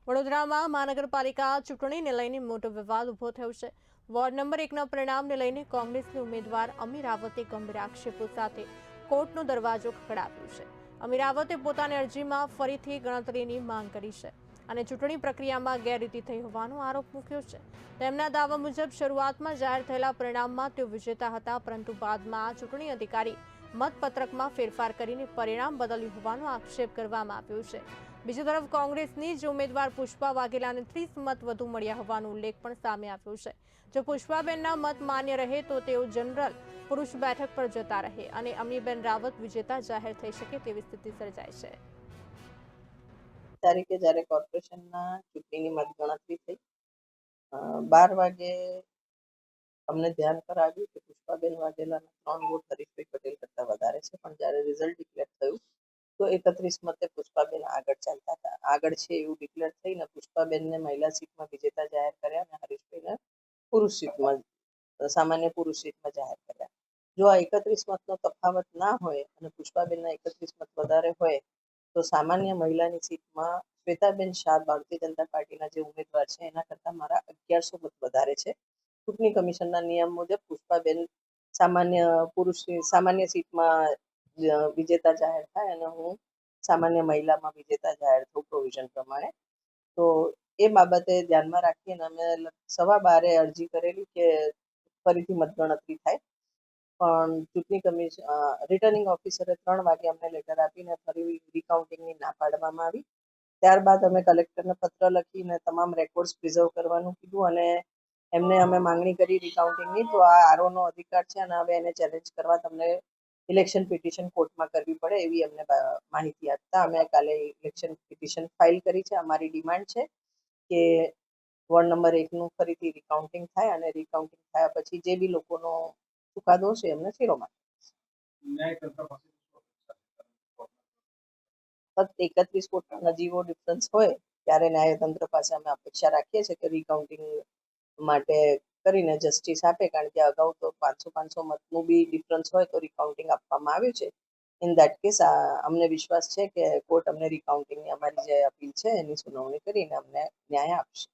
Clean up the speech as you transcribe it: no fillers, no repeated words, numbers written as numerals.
વડોદરામાં મહાનગરપાલિકા ચૂંટણીને લઈને મોટો વિવાદ ઉભો થયો છે। વોર્ડ નંબર 1ના પરિણામને લઈને કોંગ્રેસની ઉમેદવાર અમી રાવતે ગંભીર આક્ષેપો સાથે કોર્ટનો દરવાજો ખખડાવ્યો છે। અમી રાવતે પોતાની અરજીમાં ફરીથી ગણતરીની માંગ કરી છે અને ચૂંટણી પ્રક્રિયામાં ગેરરીતિ થઈ હોવાનો આરોપ મૂક્યો છે। તેમના દાવા મુજબ શરૂઆતમાં જાહેર થયેલા પરિણામમાં તેઓ વિજેતા હતા, પરંતુ બાદમાં ચૂંટણી અધિકારી મતપત્રકમાં ફેરફાર કરીને પરિણામ બદલ્યું હોવાનો આક્ષેપ કરવામાં આવ્યો છે। બીજી તરફ કોંગ્રેસની જ ઉમેદવાર પુષ્પા વાઘેલાને 30 મત વધુ મળ્યા હોવાનો ઉલ્લેખ પણ સામે આવ્યો છે। જો પુષ્પાબેનના મત માન્ય રહે તો તેઓ જનરલ પુરુષ બેઠક પર જતા રહે અને અમીબેન રાવત વિજેતા જાહેર થઈ શકે તેવી સ્થિતિ સર્જાય છે। તારીખે જ્યારે કોર્પોરેશનના ચૂંટણીની મતગણતરી થઈ 12 વાગે અમને ધ્યાન પર આવ્યું કે પુષ્પાબેન વાઘેલાના 3 વોટ હરીશભાઈ પટેલ કરતાં વધારે છે, પણ જ્યારે રિઝલ્ટ ડિક્લેર થયું તો 31 મતે પુષ્પાબેન આગળ છે એવું ડિક્લેર થઈને પુષ્પાબેનને મહિલા સીટમાં વિજેતા જાહેર કર્યા અને હરીશભાઈને પુરુષ સીટમાં સામાન્ય પુરુષ સીટમાં જાહેર કર્યા। જો આ 31 મતનો તફાવત ના હોય અને પુષ્પાબેનના 31 મત વધારે હોય તો સામાન્ય મહિલાની સીટમાં શ્વેતાબેન શાહ ભારતીય જનતા પાર્ટીના જે ઉમેદવાર છે એના કરતાં મારા 1100 મત વધારે છે। ચૂંટણી કમિશનના નિયમ મુજબ પુષ્પાબેન સામાન્ય સીટમાં વિજેતા જાહેર થાય અને હું સામાન્ય મહિલામાં વિજેતા જાહેર થઉં પ્રોવિઝન પ્રમાણે। તો એ બાબતે ધ્યાનમાં રાખીને અમે 12:15 અરજી કરેલી કે ફરીથી મતગણતરી થાય, પણ ચૂંટણી કમિશન રિટર્નિંગ ઓફિસરે 3 વાગે અમને લેટર આપીને ફરી રિકાઉન્ટિંગની ના પાડવામાં આવી। ત્યારબાદ અમે કલેક્ટરને પત્ર લખીને તમામ રેકોર્ડ્સ પ્રિઝર્વ કરવાનું કીધું અને એમને અમે માંગણી કરી રિકાઉન્ટિંગની, તો આ આરઓનો અધિકાર છે અને હવે એને ચેલેન્જ કરવા તમને ઇલેક્શન પિટિશન કોર્ટમાં કરવી પડે એવી અમને માહિતી આપતા અમે કાલે ઇલેક્શન પિટિશન ફાઇલ કરી છે। અમારી ડિમાન્ડ છે કે વોર્ડ નંબર 1નું ફરીથી રિકાઉન્ટિંગ થાય અને રિકાઉન્ટિંગ થયા પછી જે બી લોકોનો ચુકાદો છે એમને શિરોમાં ફક્ત 31 વોટનો નજીવો ડિફરન્સ હોય ત્યારે ન્યાયતંત્ર પાસે અમે અપેક્ષા રાખીએ છીએ કે રિકાઉન્ટિંગ માટે કરીને જસ્ટિસ આપે, કારણ કે અગાઉ તો 500 મતનું બી ડિફરન્સ હોય તો રિકાઉન્ટિંગ આપવામાં આવ્યું છે। ઇન ધેટ કેસ અમને વિશ્વાસ છે કે કોર્ટ અમને રિકાઉન્ટિંગની અમારી જે અપીલ છે એની સુનાવણી કરીને અમને ન્યાય આપશે।